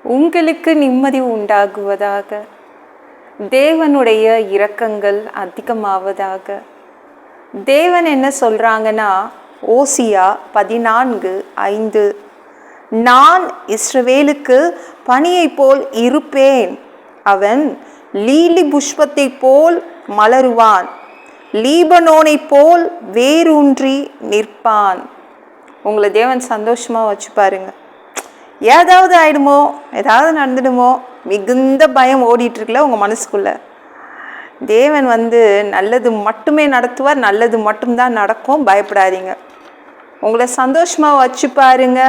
உங்களுக்கு நிம்மதி உண்டாகுவதாக. தேவனுடைய இரக்கங்கள் அதிகமாவதாக. தேவன் என்ன சொல்கிறாங்கன்னா, ஓசியா 14:5, நான் இஸ்ரவேலுக்கு பனியை போல் இருப்பேன், அவன் லீலி புஷ்பத்தை போல் மலருவான், லீபனோனை போல் வேரூன்றி நிற்பான். உங்களை தேவன் சந்தோஷமாக வச்சு பாருங்க. ஏதாவது ஆயிடுமோ, ஏதாவது நடந்துடுமோ, மிகுந்த பயம் ஓடிட்டுருக்குல உங்கள் மனசுக்குள்ளே. தேவன் நல்லது மட்டுமே நடத்துவார், நல்லது மட்டும்தான் நடக்கும். பயப்படாதீங்க. உங்களை சந்தோஷமாக வச்சு பாருங்க.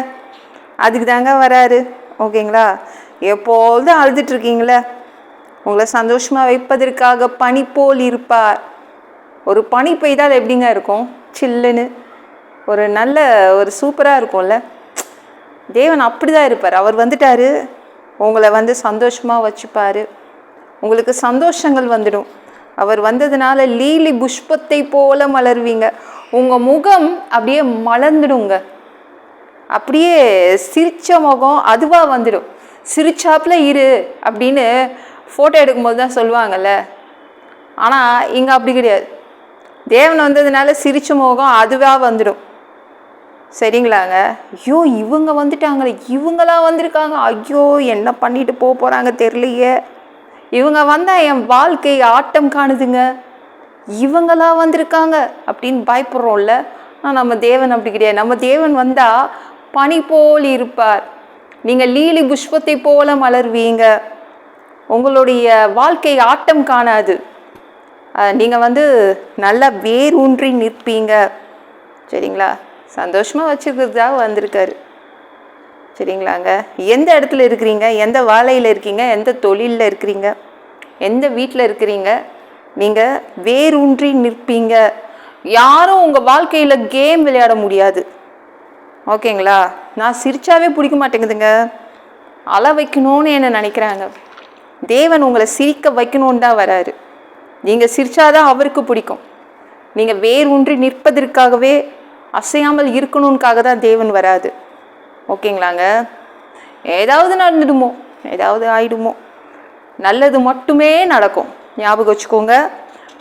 அதுக்கு தாங்க வராரு. ஓகேங்களா? எப்போதும் அழுதுட்ருக்கீங்களே, உங்களை சந்தோஷமாக வைப்பதற்காக பனி போல் இருப்பார். ஒரு பனி பெய்தால் எப்படிங்க இருக்கும்? சில்லுன்னு ஒரு சூப்பராக இருக்கும்ல. தேவன் அப்படி தான் இருப்பார். அவர் வந்துட்டார், உங்களை சந்தோஷமாக வச்சுப்பார். உங்களுக்கு சந்தோஷங்கள் வந்துடும். அவர் வந்ததுனால லீலி புஷ்பத்தை போல மலர்வீங்க. உங்கள் முகம் அப்படியே மலர்ந்துடுங்க. அப்படியே சிரிச்ச முகம் அதுவாக வந்துடும். சிரிச்சாப்புல இரு அப்படின்னு ஃபோட்டோ எடுக்கும்போது தான் சொல்லுவாங்கள்ல. ஆனால் இங்கே அப்படி கிடையாது. தேவன் வந்ததுனால சிரிச்ச முகம் அதுவாக வந்துடும். சரிங்களாங்க? ஐயோ இவங்க வந்துட்டாங்களே, இவங்களாம் வந்திருக்காங்க, ஐயோ என்ன பண்ணிட்டு போகிறாங்க தெரியலையே, இவங்க வந்தால் என் வாழ்க்கை ஆட்டம் காணுதுங்க, இவங்களாம் வந்திருக்காங்க அப்படின்னு பயப்படுறோம்ல. ஆனால் நம்ம தேவன் அப்படி கிடையாது. நம்ம தேவன் வந்தால் பனி போல் இருப்பார். நீங்கள் லீலி புஷ்பத்தை போல மலர்வீங்க. உங்களுடைய வாழ்க்கை ஆட்டம் காணாது. நீங்கள் நல்லா வேரூன்றி நிற்பீங்க. சரிங்களா? சந்தோஷமாக வச்சுக்கிறதுக்காக வந்திருக்காரு. சரிங்களாங்க? எந்த இடத்துல இருக்கிறீங்க, எந்த வேலையில் இருக்கீங்க, எந்த தொழிலில் இருக்கிறீங்க, எந்த வீட்டில் இருக்கிறீங்க, நீங்கள் வேரூன்றி நிற்பீங்க. யாரும் உங்கள் வாழ்க்கையில் கேம் விளையாட முடியாது. ஓகேங்களா? நான் சிரிச்சாவே பிடிக்க மாட்டேங்குதுங்க, அழ வைக்கணும்னு என்ன நினைக்கிறாங்க. தேவன் உங்களை சிரிக்க வைக்கணுன்னு தான் வராரு. நீங்கள் சிரிச்சாதான் அவருக்கு பிடிக்கும். நீங்கள் வேரூன்றி நிற்பதற்காகவே, அசையாமல் இருக்கணும்னுக்காக தான் தேவன் வராது. ஓகேங்களாங்க? ஏதாவது நடந்துடுமோ, ஏதாவது ஆயிடுமோ, நல்லது மட்டுமே நடக்கும். ஞாபகம் வச்சுக்கோங்க.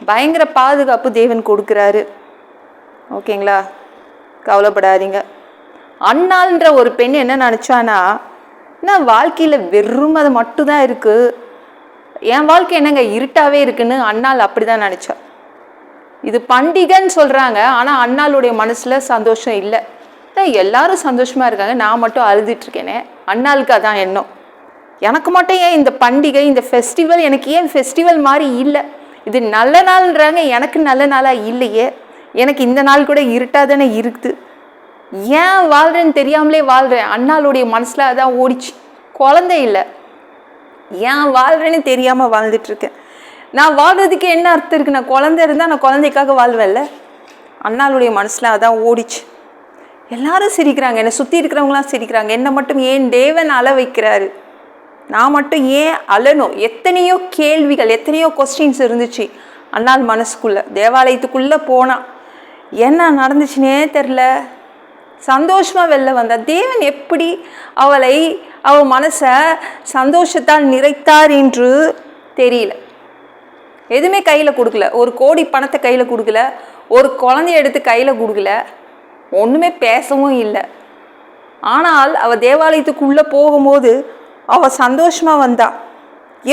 பயங்கர பாதுகாப்பு தேவன் கொடுக்குறாரு. ஓகேங்களா? கவலைப்படாதீங்க. அன்னாள்ன்ற ஒரு பெண் என்ன நினச்சானா, நான் வாழ்க்கையில் வெறும் அது மட்டும்தான் இருக்குது, என் வாழ்க்கை என்னங்க இருட்டாவே இருக்குன்னு அன்னாள் அப்படி தான் நினச்சா. இது பண்டிகைன்னு சொல்கிறாங்க, ஆனால் அன்னாளுடைய மனசில் சந்தோஷம் இல்லை. எல்லாரும் சந்தோஷமாக இருக்காங்க, நான் மட்டும் அழுதுட்ருக்கேனே. அன்னாளுக்கு அதான் எண்ணம். எனக்கு மட்டும் ஏன் இந்த பண்டிகை, இந்த ஃபெஸ்டிவல் எனக்கு ஏன் ஃபெஸ்டிவல் மாதிரி இல்லை? இது நல்ல நாள்ன்றாங்க, எனக்கு நல்ல நாளாக இல்லையே. எனக்கு இந்த நாள் கூட இருட்டாக தானே இருக்குது. ஏன் வாழ்கிறேன்னு தெரியாமலே வாழ்கிறேன். அன்னாளுடைய மனசில் அதான் ஓடிச்சு. குழந்தை இல்லை, ஏன் வாழ்கிறேன்னு தெரியாமல் வாழ்ந்துட்டுருக்கேன். நான் வாழ்கிறதுக்கு என்ன அர்த்தம் இருக்குது? நான் குழந்தை இருந்தால் நான் குழந்தைக்காக வாழ்வேன்ல. அண்ணாளுடைய மனசில் அதான் ஓடிச்சு. எல்லாரும் சிரிக்கிறாங்க, என்னை சுற்றி இருக்கிறவங்களாம் சிரிக்கிறாங்க, என்னை மட்டும் ஏன் தேவன் அழ வைக்கிறாரு, நான் மட்டும் ஏன் அழணும்? எத்தனையோ கேள்விகள், எத்தனையோ கொஸ்டின்ஸ் இருந்துச்சு அண்ணாள் மனசுக்குள்ளே. தேவாலயத்துக்குள்ளே போனால் என்ன நடந்துச்சுன்னே தெரில. சந்தோஷமாக வெளில வந்தா. தேவன் எப்படி அவள் மனசை சந்தோஷத்தால் நிறைத்தார் என்று தெரியல. எதுவுமே கையில் கொடுக்கல. 1 கோடி பணத்தை கையில் கொடுக்கல, ஒரு குழந்தைய எடுத்து கையில் கொடுக்கல, ஒன்றுமே பேசவும் இல்லை. ஆனால் அவள் தேவாலயத்துக்குள்ளே போகும்போது அவள் சந்தோஷமாக வந்தா.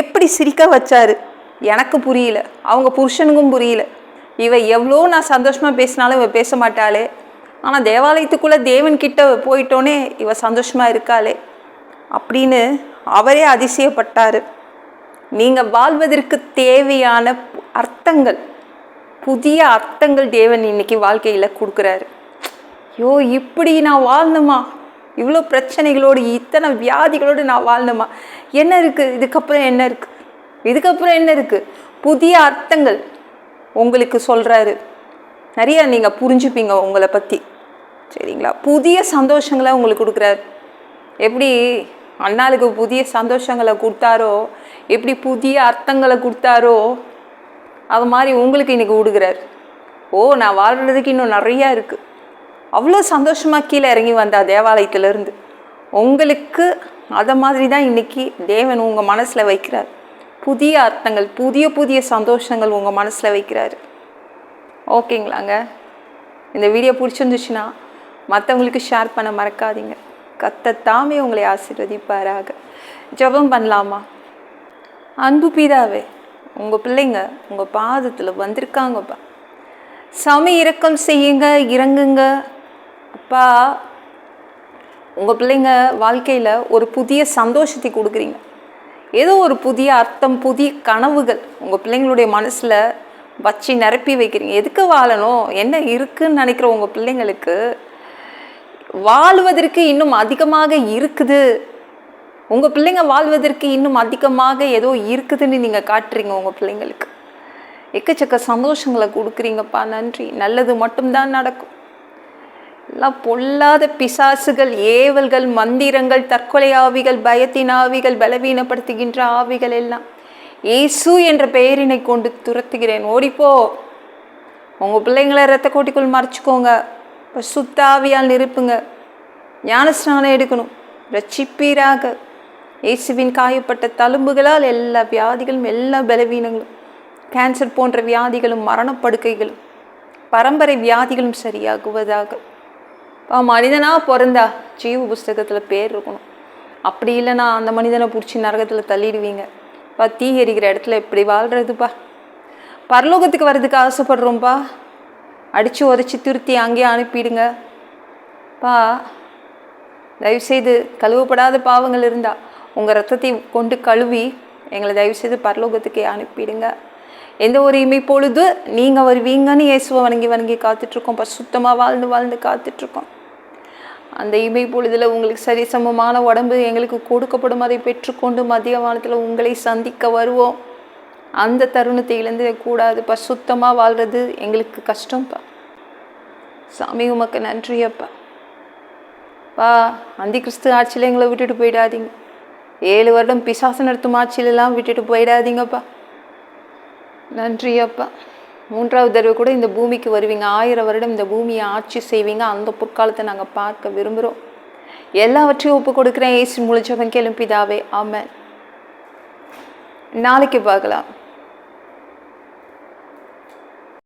எப்படி சிரிக்க வச்சாரு எனக்கு புரியல, அவங்க புருஷனுக்கும் புரியல. எவ்வளோ நான் சந்தோஷமாக பேசினாலும் இவ பேச மாட்டாளே, ஆனால் தேவாலயத்துக்குள்ளே தேவன்கிட்ட போயிட்டோன்னே இவ சந்தோஷமாக இருக்காளே அப்படின்னு அவரே அதிசயப்பட்டார். நீங்கள் வாழ்வதற்கு தேவையான அர்த்தங்கள், புதிய அர்த்தங்கள் தேவன் இன்னைக்கு வாழ்க்கையில் கொடுக்குறாரு. ஐயோ இப்படி நான் வாழணுமா? இவ்வளோ பிரச்சனைகளோடு, இத்தனை வியாதிகளோடு நான் வாழணுமா? என்ன இருக்குது இதுக்கப்புறம்? என்ன இருக்குது இதுக்கப்புறம்? என்ன இருக்குது? புதிய அர்த்தங்கள் உங்களுக்கு சொல்கிறாரு. நிறைய நீங்கள் புரிஞ்சுப்பீங்க உங்களை பற்றி. சரிங்களா? புதிய சந்தோஷங்களை உங்களுக்கு கொடுக்குறாரு. எப்படி அண்ணாளுக்கு புதிய சந்தோஷங்களை கொடுத்தாரோ, எப்படி புதிய அர்த்தங்களை கொடுத்தாரோ, அது மாதிரி உங்களுக்கு இன்றைக்கி கொடுக்குறாரு. நான் வாழ்கிறதுக்கு இன்னும் நிறையா இருக்குது. அவ்வளோ சந்தோஷமாக கீழே இறங்கி வந்தா தேவாலயத்திலேருந்து. உங்களுக்கு அதை மாதிரி தான் இன்றைக்கி தேவன் உங்கள் மனசில் வைக்கிறார். புதிய அர்த்தங்கள், புதிய புதிய சந்தோஷங்கள் உங்கள் மனசில் வைக்கிறாரு. ஓகேங்களாங்க? இந்த வீடியோ பிடிச்சிருந்துச்சுன்னா மற்றவங்களுக்கு ஷேர் பண்ண மறக்காதீங்க. கர்த்தர் உங்களை ஆசீர்வதிப்பாராக. ஜெபம் பண்ணலாமா? அன்பு பிதாவே, உங்கள் பிள்ளைங்க உங்கள் பாதத்தில் வந்திருக்காங்கப்பா. சாமி இரக்கம் செய்யுங்க, இறங்குங்க அப்பா. உங்கள் பிள்ளைங்க வாழ்க்கையில் ஒரு புதிய சந்தோஷத்தை கொடுக்குறீங்க. ஏதோ ஒரு புதிய அர்த்தம், புதிய கனவுகள் உங்கள் பிள்ளைங்களுடைய மனசில் வச்சு நிரப்பி வைக்கிறீங்க. எதுக்கு வாழணும், என்ன இருக்குன்னு நினைக்கிற உங்கள் பிள்ளைங்களுக்கு வாழ்வதற்கு இன்னும் அதிகமாக இருக்குது. உங்கள் பிள்ளைங்க வாழ்வதற்கு இன்னும் அதிகமாக ஏதோ இருக்குதுன்னு நீங்கள் காட்டுறீங்க. உங்கள் பிள்ளைங்களுக்கு எக்கச்சக்க சந்தோஷங்களை கொடுக்குறீங்கப்பா. நன்றி. நல்லது மட்டும்தான் நடக்கும். எல்லாம் பொல்லாத பிசாசுகள், ஏவல்கள், மந்திரங்கள், தற்கொலை ஆவிகள், பயத்தின் ஆவிகள், பலவீனப்படுத்துகின்ற ஆவிகள் எல்லாம் இயேசு என்ற பெயரினை கொண்டு துரத்துகிறேன். ஓடிப்போ. உங்கள் பிள்ளைங்களை இரத்த கோட்டிக்குள் மறைச்சிக்கோங்க. சுத்தாவியால் நிரப்புங்க. ஞானஸ்நானம் எடுக்கணும். ரட்சிப்பீராக. இயேசுவின் காயப்பட்ட தழும்புகளால் எல்லா வியாதிகளும், எல்லா பலவீனங்களும், கேன்சர் போன்ற வியாதிகளும், மரணப்படுக்கைகளும், பரம்பரை வியாதிகளும் சரியாகுவதாக. மனிதனாக பிறந்தா ஜீவ புஸ்தகத்தில் பேர் இருக்கணும். அப்படி இல்லைன்னா அந்த மனிதனை பிடிச்சி நரகத்தில் தள்ளிடுவீங்க. தீ எரிக்கிற இடத்துல எப்படி வாழ்கிறதுப்பா? பரலோகத்துக்கு வர்றதுக்கு ஆசைப்படுறோம்ப்பா. அடித்து உதச்சி திருத்தி அங்கேயே அனுப்பிடுங்க பா. தயவுசெய்து கழுவப்படாத பாவங்கள் இருந்தால் உங்கள் ரத்தத்தை கொண்டு கழுவி எங்களை தயவுசெய்து பரலோகத்துக்கே அனுப்பிடுங்க. எந்த ஒரு இமைப்பொழுது நீங்கள் வருவீங்கன்னு இயேசுவை வணங்கி காத்துட்ருக்கோம். சுத்தமாக வாழ்ந்து காத்துட்ருக்கோம். அந்த இமைப்பொழுதில் உங்களுக்கு சரிசமமான உடம்பு எங்களுக்கு கொடுக்கப்படும். அதை பெற்றுக்கொண்டு மதிய வானத்தில் உங்களை சந்திக்க வருவோம். அந்த தருணத்தை இழந்து கூடாது. சுத்தமாக வாழ்கிறது எங்களுக்கு கஷ்டம்ப்பா. சாமி உமக்கு நன்றியப்பா. அந்தி கிறிஸ்து ஆட்சியில் எங்களை விட்டுட்டு போயிடாதீங்க. 7 வருடம் பிசாசு நடத்தும் ஆட்சியிலெல்லாம் விட்டுட்டு போயிடாதீங்கப்பா. நன்றியப்பா. 3வது தடவை கூட இந்த பூமிக்கு வருவீங்க. 1000 வருடம் இந்த பூமியை ஆட்சி செய்வீங்க. அந்த பொற்காலத்தை நாங்கள் பார்க்க விரும்புகிறோம். எல்லாவற்றையும் ஒப்பு கொடுக்குறேன். இயேசு மூலம் ஜெபம் கேளும் பிதாவே. ஆமென். நாளைக்கு பார்க்கலாம்.